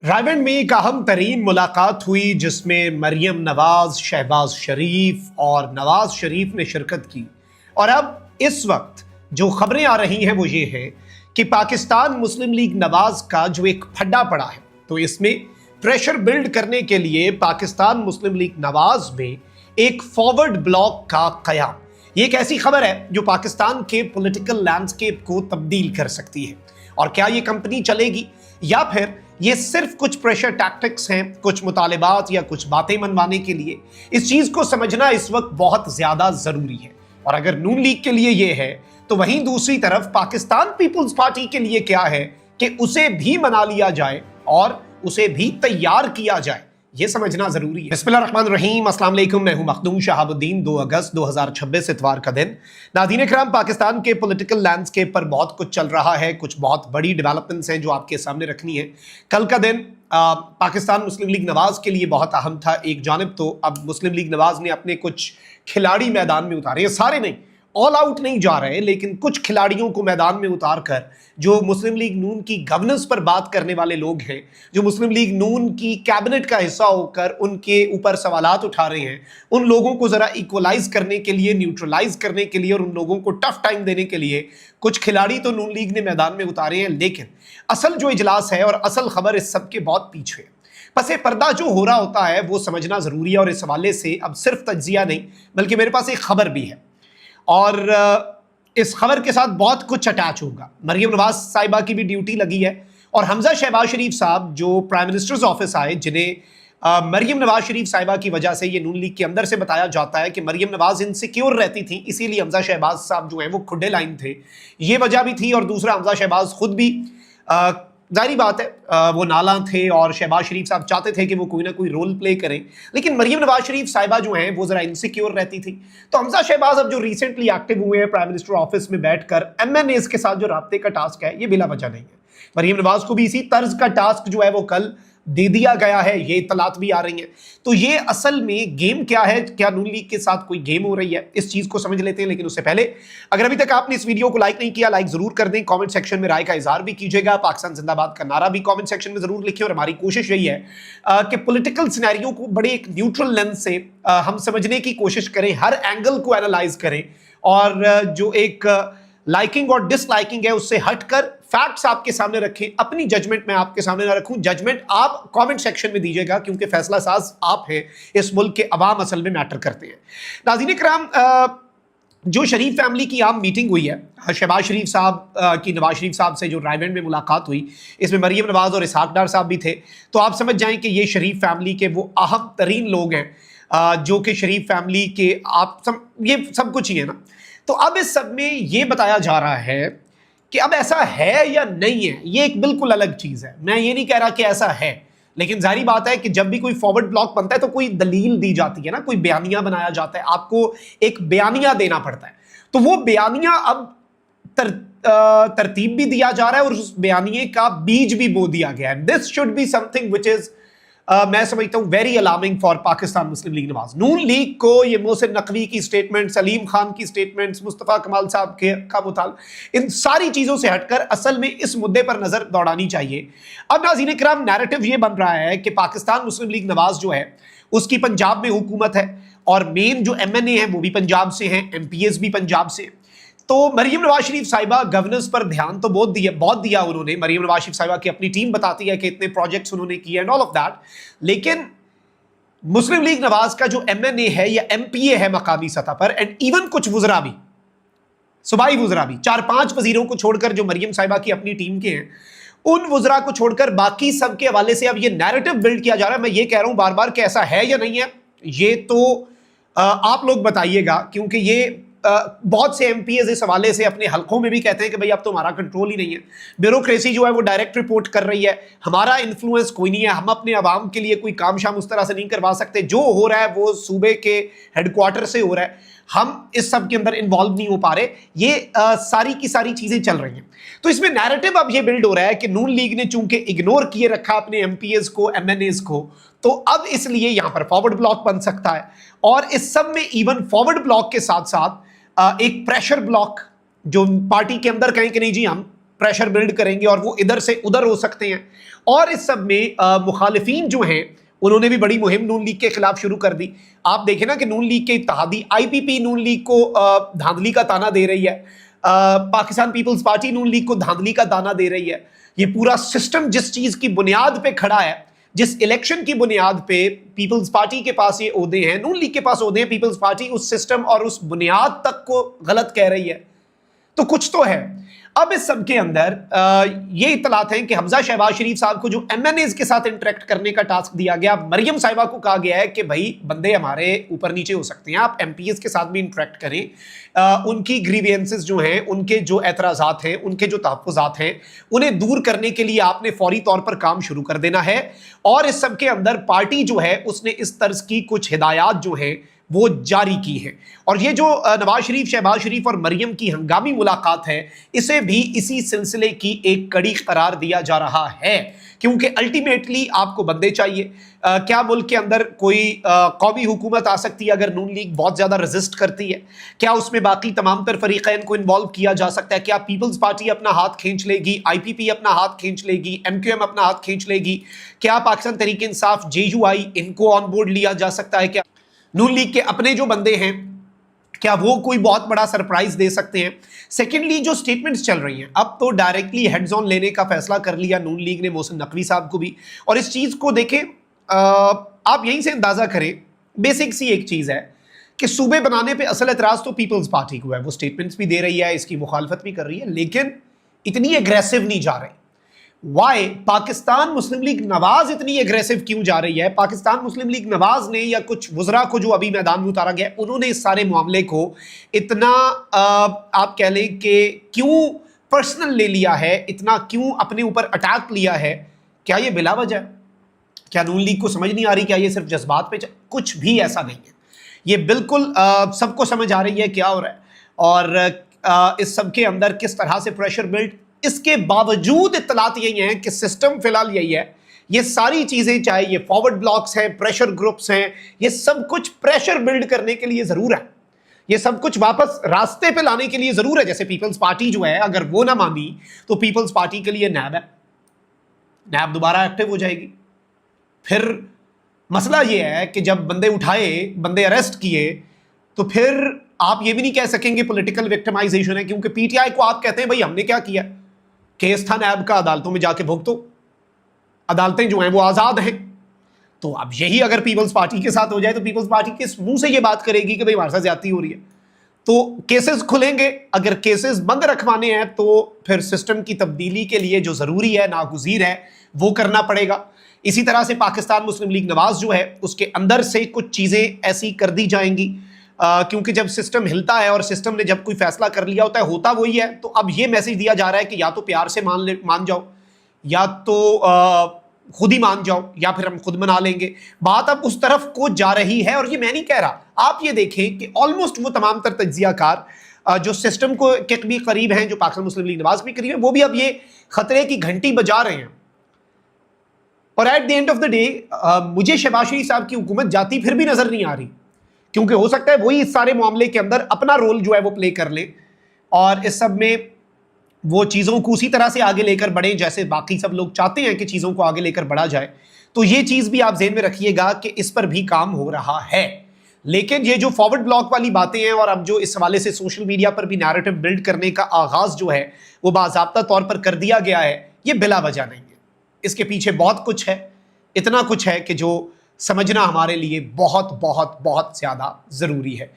रायगढ़ में एक अहम तरीन मुलाकात हुई जिसमें मरियम नवाज, शहबाज शरीफ और नवाज शरीफ ने शिरकत की। और अब इस वक्त जो खबरें आ रही हैं वो ये है कि पाकिस्तान मुस्लिम लीग नवाज का जो एक फड्डा पड़ा है, तो इसमें प्रेशर बिल्ड करने के लिए पाकिस्तान मुस्लिम लीग नवाज में एक फॉरवर्ड ब्लॉक का कयाम। ये एक ऐसी खबर है जो पाकिस्तान के पॉलिटिकल लैंडस्केप को तब्दील कर सकती है। और क्या ये कंपनी चलेगी या फिर ये सिर्फ कुछ प्रेशर टैक्टिक्स हैं, कुछ मुतालिबात या कुछ बातें मनवाने के लिए? इस चीज को समझना इस वक्त बहुत ज्यादा जरूरी है। और अगर नून लीग के लिए ये है तो वहीं दूसरी तरफ पाकिस्तान पीपुल्स पार्टी के लिए क्या है कि उसे भी मना लिया जाए और उसे भी तैयार किया जाए, ये समझना जरूरी है। बिस्मिल्लाहिर्रहमानिर्रहीम, अस्सलाम वालेकुम, मैं हूं मखदूम शहाबुद्दीन। 2 अगस्त 2026 इतवार का दिन। नाज़रीन इकराम, पाकिस्तान के पॉलिटिकल लैंडस्केप पर बहुत कुछ चल रहा है, कुछ बहुत बड़ी डेवलपमेंट्स हैं जो आपके सामने रखनी है। कल का दिन पाकिस्तान मुस्लिम लीग नवाज के लिए बहुत अहम था। एक जानिब तो अब मुस्लिम लीग नवाज ने अपने कुछ खिलाड़ी मैदान में उतारे, सारे नहीं, ऑल आउट नहीं जा रहे, लेकिन कुछ खिलाड़ियों को मैदान में उतार कर जो मुस्लिम लीग नून की गवर्नेंस पर बात करने वाले लोग हैं, जो मुस्लिम लीग नून की कैबिनेट का हिस्सा होकर उनके ऊपर सवालात उठा रहे हैं, उन लोगों को जरा इक्वलाइज करने के लिए, न्यूट्रलाइज करने के लिए और उन लोगों को टफ टाइम देने के लिए कुछ खिलाड़ी तो नून लीग ने मैदान में उतारे हैं। लेकिन असल जो इजलास है और असल खबर इस सब के बहुत पीछे है। पसे पर्दा जो हो रहा होता है वो समझना जरूरी है। और इस हवाले से अब सिर्फ तज्जिया नहीं बल्कि मेरे पास एक खबर भी है और इस खबर के साथ बहुत कुछ अटैच होगा। मरियम नवाज साहिबा की भी ड्यूटी लगी है और हमजा शहबाज शरीफ साहब जो प्राइम मिनिस्टर्स ऑफिस आए, जिन्हें मरियम नवाज शरीफ साहिबा की वजह से, ये नून लीग के अंदर से बताया जाता है कि मरियम नवाज इनसिक्योर रहती थी, इसीलिए हमजा शहबाज साहब जो है वो खुडे लाइन थे, ये वजह भी थी। और दूसरा, हमजा शहबाज खुद भी जाहिर बात है वो नाला थे और शहबाज शरीफ साहब चाहते थे कि वो कोई ना कोई रोल प्ले करें, लेकिन मरियम नवाज शरीफ साहिबा जो हैं वो जरा इनसिक्योर रहती थी। तो हमजा शहबाज अब जो रिसेंटली एक्टिव हुए हैं प्राइम मिनिस्टर ऑफिस में बैठकर MNAs के साथ जो राब्ते का टास्क है, ये बिला वजह नहीं है। मरियम नवाज को भी इसी तर्ज का टास्क जो है वो कल दे दिया गया है, ये इतलात भी आ रही हैं। तो ये असल में गेम क्या है, क्या नून लीग के साथ कोई गेम हो रही है, इस चीज को समझ लेते हैं। लेकिन उससे पहले अगर अभी तक आपने इस वीडियो को लाइक नहीं किया, लाइक जरूर कर दें, कमेंट सेक्शन में राय का इजहार भी कीजिएगा, पाकिस्तान जिंदाबाद का नारा भी कमेंट सेक्शन में जरूर लिखें। और हमारी कोशिश यही है कि पॉलिटिकल सिनेरियो को बड़े एक न्यूट्रल लेंस से हम समझने की कोशिश करें, हर एंगल को एनालाइज करें और जो एक लाइकिंग और डिसलाइकिंग है उससे हटकर फैक्ट्स आपके सामने रखें। अपनी जजमेंट मैं आपके सामने ना रखूं, जजमेंट आप कमेंट सेक्शन में दीजिएगा, क्योंकि फैसला साज आप हैं, इस मुल्क के अवाम असल में मैटर करते हैं। नाज़रीन इकराम, जो शरीफ फैमिली की आम मीटिंग हुई है, शहबाज शरीफ साहब की नवाज शरीफ साहब से जो रायगढ़ में मुलाकात हुई, इसमें मरियम नवाज और इसहाक डार साहब भी थे। तो आप समझ जाएं कि ये शरीफ फैमिली के वो अहम तरीन लोग हैं जो कि शरीफ फैमिली के ये सब कुछ ही है ना। तो अब इस सब में ये बताया जा रहा है कि अब ऐसा है या नहीं है, ये एक बिल्कुल अलग चीज है। मैं ये नहीं कह रहा कि ऐसा है, लेकिन जाहिर बात है कि जब भी कोई फॉरवर्ड ब्लॉक बनता है तो कोई दलील दी जाती है ना, कोई बयानिया बनाया जाता है, आपको एक बयानिया देना पड़ता है। तो वो बयानिया अब तरतीब भी दिया जा रहा है और उस बयानिए का बीज भी बो दिया गया है। This should be something which is मैं समझता हूं very alarming for Pakistan Muslim league Nawaz. Noon league को ये मोहसिन नकवी की स्टेटमेंट, सलीम खान की स्टेटमेंट्स, मुस्तफा कमाल साहब का मुताल, इन सारी चीजों से हटकर असल में इस मुद्दे पर नजर दौड़ानी चाहिए। अब नाज़रीन इकराम, नैरेटिव ये बन रहा है कि पाकिस्तान मुस्लिम लीग नवाज जो है उसकी पंजाब में हुकूमत है और मेन जो MNA है वो भी पंजाब से हैं, MPs भी पंजाब से। तो मरियम नवाज शरीफ साहिबा गवर्नेंस पर ध्यान तो बहुत दिया उन्होंने। मरियम नवाज शरीफ साहिबा की अपनी टीम बताती है कि इतने प्रोजेक्ट्स उन्होंने किए एंड ऑल ऑफ दैट, लेकिन मुस्लिम लीग नवाज का जो MNA है या MPA है मकामी सतह पर, एंड इवन कुछ वुजरा भी, सूबाई वुजरा भी, 4-5 वजीरों को छोड़कर जो मरियम साहिबा की अपनी टीम के हैं, उन वुजरा को छोड़कर बाकी सब के हवाले से अब ये नैरेटिव बिल्ड किया जा रहा है। मैं ये कह रहा हूं बार बार कि ऐसा है या नहीं है, ये तो आप लोग बताइएगा, क्योंकि ये बहुत से MPs इस हवाले से अपने हलकों में भी कहते हैं कि भाई अब तो हमारा कंट्रोल ही नहीं है, ब्यूरोक्रेसी जो है वो डायरेक्ट रिपोर्ट कर रही है, हमारा इन्फ्लुएंस कोई नहीं है, हम अपने अवाम के लिए कोई काम शाम उस तरह से नहीं करवा सकते, जो हो रहा है वो सूबे के हेडक्वार्टर से हो रहा है, हम इस सब के अंदर इन्वॉल्व नहीं हो पा रहे। ये सारी की सारी चीजें चल रही हैं। तो इसमें नैरेटिव अब ये बिल्ड हो रहा है कि नून लीग ने चूंकि इग्नोर किए रखा अपने MPs को, MNAs को, तो अब इसलिए यहां पर फॉरवर्ड ब्लॉक बन सकता है। और इस सब में इवन फॉरवर्ड ब्लॉक के साथ साथ एक प्रेशर ब्लॉक जो पार्टी के अंदर कहें कि नहीं जी हम प्रेशर बिल्ड करेंगे और वो इधर से उधर हो सकते हैं। और इस सब में मुखालिफिन जो हैं उन्होंने भी बड़ी मुहिम नून लीग के खिलाफ शुरू कर दी। आप देखें ना कि नून लीग के इत्तेहादी IPP नून लीग को धांधली का ताना दे रही है, पाकिस्तान पीपल्स पार्टी नून लीग को धांधली का ताना दे रही है। ये पूरा सिस्टम जिस चीज की बुनियाद पे खड़ा है, जिस इलेक्शन की बुनियाद पे पीपल्स पार्टी के पास ये ओहदे हैं, नून लीग के पास ओहदे हैं, पीपल्स पार्टी उस सिस्टम और उस बुनियाद तक को गलत कह रही है, तो कुछ तो है। अब इस सब के अंदर ये इतलात हैं कि हमजा शहबाज शरीफ साहब को जो MNAs के साथ इंटरेक्ट करने का टास्क दिया गया, मरियम साहिबा को कहा गया है कि भाई बंदे हमारे ऊपर नीचे हो सकते हैं, आप MPs के साथ भी इंटरेक्ट करें, उनकी ग्रीवियंसेस जो हैं, उनके जो एतराज़ात हैं, उनके जो तहफ़्फ़ुज़ात हैं, उन्हें दूर करने के लिए आपने फौरी तौर पर काम शुरू कर देना है। और इस सब के अंदर पार्टी जो है उसने इस तर्ज की कुछ हिदायत जो है वो जारी की है। और ये जो नवाज शरीफ, शहबाज शरीफ और मरियम की हंगामी मुलाकात है, इसे भी इसी सिलसिले की एक कड़ी करार दिया जा रहा है, क्योंकि अल्टीमेटली आपको बंदे चाहिए। क्या मुल्क के अंदर कोई कौमी हुकूमत आ सकती है अगर नून लीग बहुत ज़्यादा रेजिस्ट करती है? क्या उसमें बाकी तमाम तर फरीक़ैन को इन्वॉल्व किया जा सकता है? क्या पीपल्स पार्टी अपना हाथ खींच लेगी, IPP अपना हाथ खींच लेगी, MQM अपना हाथ खींच लेगी? क्या पाकिस्तान तहरीक इंसाफ, JUI, इनको ऑन बोर्ड लिया जा सकता है? क्या नून लीग के अपने जो बंदे हैं, क्या वो कोई बहुत बड़ा सरप्राइज दे सकते हैं? सेकेंडली, जो स्टेटमेंट्स चल रही हैं, अब तो डायरेक्टली हेड्स ऑन लेने का फैसला कर लिया नून लीग ने, मोहसिन नकवी साहब को भी। और इस चीज़ को देखें, आप यहीं से अंदाज़ा करें, बेसिक सी एक चीज़ है कि सूबे बनाने पे असल एतराज़ तो पीपल्स पार्टी को है, वो स्टेटमेंट्स भी दे रही है, इसकी मुखालफत भी कर रही है, लेकिन इतनी एग्रेसिव नहीं जा रही। वाई? पाकिस्तान मुस्लिम लीग नवाज इतनी एग्रेसिव क्यों जा रही है? पाकिस्तान मुस्लिम लीग नवाज ने या कुछ वज़रा को जो अभी मैदान में उतारा गया, उन्होंने इस सारे मामले को इतना आप कह लें कि क्यों पर्सनल ले लिया है, इतना क्यों अपने ऊपर अटैक लिया है? क्या ये बिला वजह है? क्या नून लीग को समझ नहीं आ रही? क्या ये सिर्फ जज्बात पे? कुछ भी ऐसा नहीं है। ये बिल्कुल सबको समझ आ रही है क्या हो रहा है और इस सब के अंदर किस तरह से प्रेशर बिल्ड। इसके बावजूद इत्तलात यही हैं कि सिस्टम फिलहाल यही है, ये सारी चीज़ें, चाहे ये फॉरवर्ड ब्लॉक्स हैं, प्रेशर ग्रुप्स हैं, ये सब कुछ प्रेशर बिल्ड करने के लिए ज़रूर है, ये सब कुछ वापस रास्ते पे लाने के लिए ज़रूर है। जैसे पीपल्स पार्टी जो है, अगर वो ना मानी तो पीपल्स पार्टी के लिए नैब है, नैब दोबारा एक्टिव हो जाएगी। फिर मसला ये है कि जब बंदे उठाए, बंदे अरेस्ट किए, तो फिर आप ये भी नहीं कह सकेंगे पॉलिटिकल विक्टिमाइजेशन है, क्योंकि PTI को आप कहते हैं भाई हमने क्या किया, केस था नैब का, अदालतों में जाके भुगतो, अदालतें जो हैं वो आज़ाद हैं। तो अब यही अगर पीपल्स पार्टी के साथ हो जाए तो पीपल्स पार्टी किस मुंह से ये बात करेगी कि भाई हमारे साथ ज्यादती हो रही है? तो केसेस खुलेंगे। अगर केसेस बंद रखवाने हैं तो फिर सिस्टम की तब्दीली के लिए जो ज़रूरी है, नागुज़ीर है, वो करना पड़ेगा। इसी तरह से पाकिस्तान मुस्लिम लीग नवाज जो है, उसके अंदर से कुछ चीज़ें ऐसी कर दी जाएंगी, क्योंकि जब सिस्टम हिलता है और सिस्टम ने जब कोई फैसला कर लिया होता है, होता वही है। तो अब ये मैसेज दिया जा रहा है कि या तो प्यार से मान जाओ, या तो खुद ही मान जाओ, या फिर हम खुद मना लेंगे। बात अब उस तरफ को जा रही है, और ये मैं नहीं कह रहा, आप ये देखें कि ऑलमोस्ट वो तमाम तर तज्जियाकार जो सिस्टम को के भी करीब हैं, जो पाकिस्तान मुस्लिम लीग नवाज भी करीब है, वो भी अब ये खतरे की घंटी बजा रहे हैं। और at the end of the day मुझे शहबाज शरीफ साहब की हुकूमत जाती फिर भी नजर नहीं आ रही, क्योंकि हो सकता है वही इस सारे मामले के अंदर अपना रोल जो है वो प्ले कर ले और इस सब में वो चीज़ों को उसी तरह से आगे लेकर बढ़े जैसे बाकी सब लोग चाहते हैं कि चीज़ों को आगे लेकर बढ़ा जाए। तो ये चीज़ भी आप ज़हन में रखिएगा कि इस पर भी काम हो रहा है। लेकिन ये जो फॉरवर्ड ब्लॉक वाली बातें हैं और अब जो इस हवाले से सोशल मीडिया पर भी नैरेटिव बिल्ड करने का आगाज़ जो है वो बाज़ाब्ता तौर पर कर दिया गया है, ये बिला वजह नहीं है। इसके पीछे बहुत कुछ है, इतना कुछ है कि जो समझना हमारे लिए बहुत बहुत बहुत ज़्यादा ज़रूरी है।